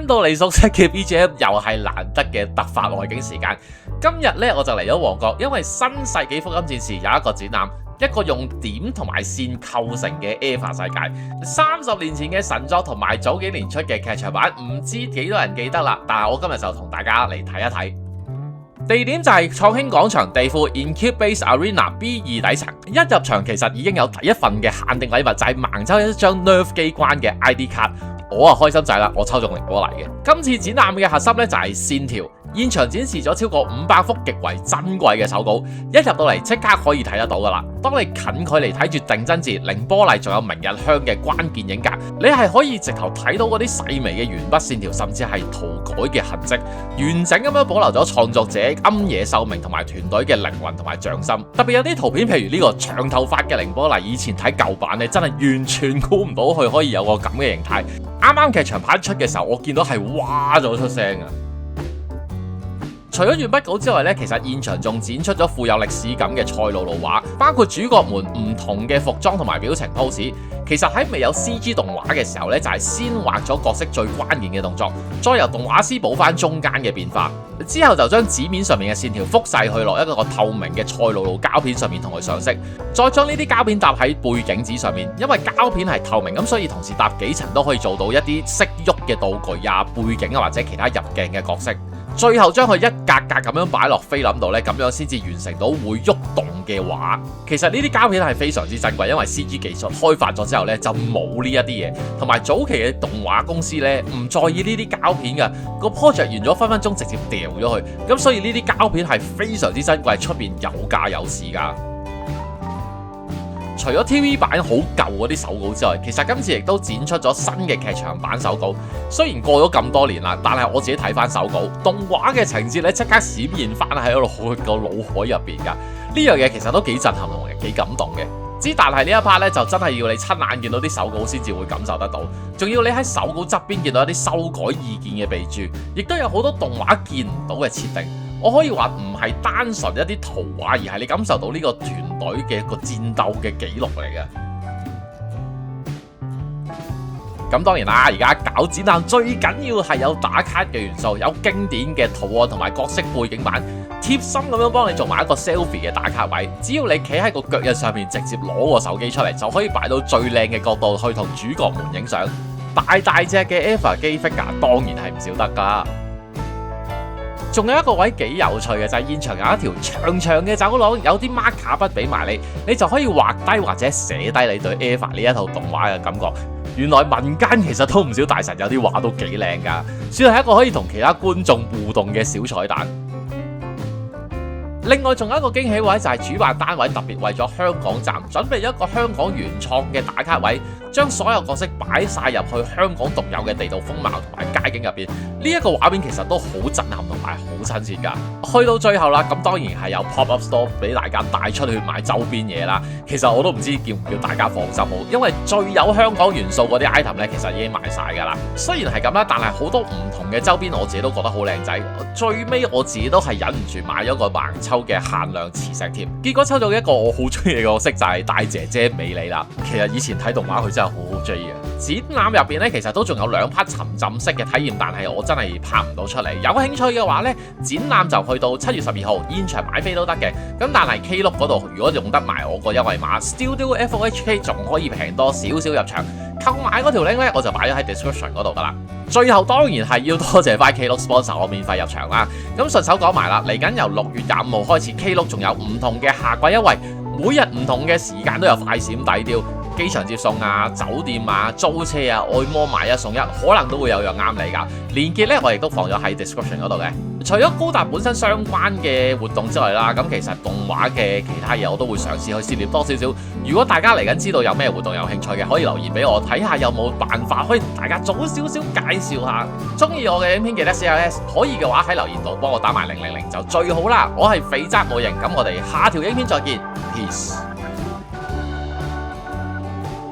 翻到你熟悉嘅 BGM 又係難得嘅突發外景時間。今日呢，我就嚟咗旺角，因為新世紀福音戰士有一個展覽，一個用點同埋線構成嘅 EVA 世界。30年前嘅神作同埋早幾年出嘅劇場版，唔知幾多人記得啦。但係我今日就同大家嚟睇一睇。地點就係創興廣場地庫 Incubase Arena B2 底層。一入場其實已經有第一份嘅限定禮物，就係盲抽一張 Nerf 機關嘅 ID 卡。我啊開心仔啦，我抽中寧波嚟嘅。今次展覽嘅核心咧就係線條，現場展示咗超過500幅極為珍貴嘅手稿，一入到嚟即刻可以睇得到噶啦。當你近距離睇住定真節、寧波麗仲有明日香嘅關鍵影格，你係可以直頭睇到嗰啲細微嘅鉛筆線條，甚至係塗改嘅痕跡，完整咁樣保留咗創作者庵野秀明同埋團隊嘅靈魂同埋匠心。特別有啲圖片，譬如呢個長頭髮嘅寧波麗，以前睇舊版你真係完全估唔到佢可以有個咁嘅形態。啱啱劇場版出嘅時候，我見到係哇咗出聲啊！除咗鉛筆稿之外咧，其實現場仲展出咗富有歷史感嘅賽璐璐畫，包括主角們唔同嘅服裝同埋表情 pose。其實喺未有 CG 動畫嘅時候咧，就係先畫咗角色最關鍵嘅動作，再由動畫師補翻中間嘅變化，之後就將紙面上面嘅線條複製去落一個透明嘅賽璐璐膠片上面同佢上色，再將呢啲膠片搭喺背景紙上面。因為膠片係透明咁，所以同時搭幾層都可以做到一啲識喐嘅道具啊、背景啊或者其他入鏡嘅角色。最後將佢一格格咁樣擺落菲林度呢，咁樣先至完成到會喐動嘅畫。其實呢啲膠片係非常之珍貴，因為 CG 技術開發咗之後呢，就冇呢一啲嘢。同埋早期嘅動畫公司呢，唔在意呢啲膠片㗎，個 project 完咗分分鐘直接掉咗佢。咁所以呢啲膠片係非常之珍貴，出邊有價有市㗎。除咗 TV 版好舊嗰啲手稿之外，其實今次亦都展出咗新嘅劇場版手稿。雖然過咗咁多年啦，但係我自己睇翻手稿，動畫嘅情節咧即刻閃現翻喺我個腦海入邊㗎。呢樣嘢其實都幾震撼同埋幾感動嘅。但係呢一 part 咧就真係要你親眼見到啲手稿先至會感受得到，仲要你喺手稿側邊見到一啲修改意見嘅備註，亦都有好多動畫見唔到嘅設定。我可以話唔係單純一啲圖畫，而係你感受到呢個團隊嘅一個戰鬥嘅記錄嚟嘅。咁當然啦，而家搞展覽最緊要係有打卡嘅元素，有經典嘅圖案同埋角色背景板，貼心咁樣幫你做埋一個 selfie 嘅打卡位。只要你企喺個腳印上面，直接攞個手機出嚟，就可以擺到最靚嘅角度去同主角們影相。大隻嘅 EVA 機 figure 當然係唔少得㗎。仲有一個位幾有趣嘅就係現場有一條長長嘅走廊，有啲 marker 筆俾埋你，你就可以畫低或者寫低你對 EVA 呢一套動畫嘅感覺。原來民間其實都唔少大神有啲畫都幾靚㗎，算係一個可以同其他觀眾互動嘅小彩蛋。另外仲有一個驚喜位就係主辦單位特別為咗香港站準備一個香港原創嘅打卡位，將所有角色擺晒入去香港獨有嘅地道風貌同埋街景入邊。呢一個畫面其實都好震撼同埋好親切㗎。去到最後啦，咁當然係有 pop up store 俾大家帶出去買周邊嘢啦。其實我都唔知叫唔叫大家放心好，因為最有香港元素嗰啲 item 咧，其實已經賣晒㗎啦。雖然係咁啦，但係好多唔同嘅周邊我自己都覺得好靚仔。最尾我自己都係忍唔住買咗個盲抽嘅限量磁石貼，結果抽到一個我好中意嘅角色就係大姐姐美里啦。其實以前睇動畫佢真係好好追嘅。展覽入邊咧，其實都仲有2 part 沉浸式嘅體驗，但係我真係拍唔到出嚟。有興趣嘅話咧，展覽就去到7月12號現場買飛都得嘅。咁但係 Klook 嗰度如果用得埋我個優惠碼 Studio FOHK， 仲可以平多少少入場。購買嗰條 link 咧，我就擺咗喺 description 嗰度噶啦。最後當然係要多謝翻 Klook sponsor 我免費入場啦。咁順手講埋啦，嚟緊由6月25號開始 Klook 仲有唔同嘅夏季優惠，每日唔同嘅時間都有快閃抵tiêu。機場接送啊、酒店啊、租車啊、按摩買1送1，可能都會有樣啱你㗎。連結咧我亦都放咗喺 description 嗰度嘅。除咗高達本身相關嘅活動之外啦，咁其實動畫嘅其他嘢我都會嘗試去涉獵多少少。如果大家嚟緊知道有咩活動有興趣嘅，可以留言俾我睇下有冇辦法可以同大家早少少介紹下。中意我嘅影片記得 CLS， 可以嘅話喺留言度幫我打埋000就最好啦。我係肥宅模型，咁我哋下條影片再見 ，peace。